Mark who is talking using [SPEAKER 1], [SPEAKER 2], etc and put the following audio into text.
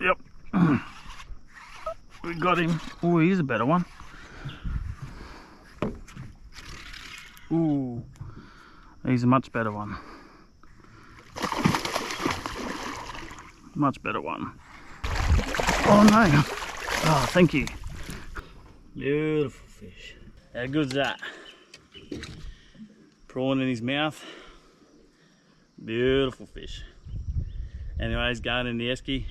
[SPEAKER 1] Yep. We got him. Oh, here's a better one. Ooh, he's a much better one. Much better one. Oh no. Oh, thank you. Beautiful fish. How good's that? Prawn in his mouth. Beautiful fish. Anyways, going in the esky.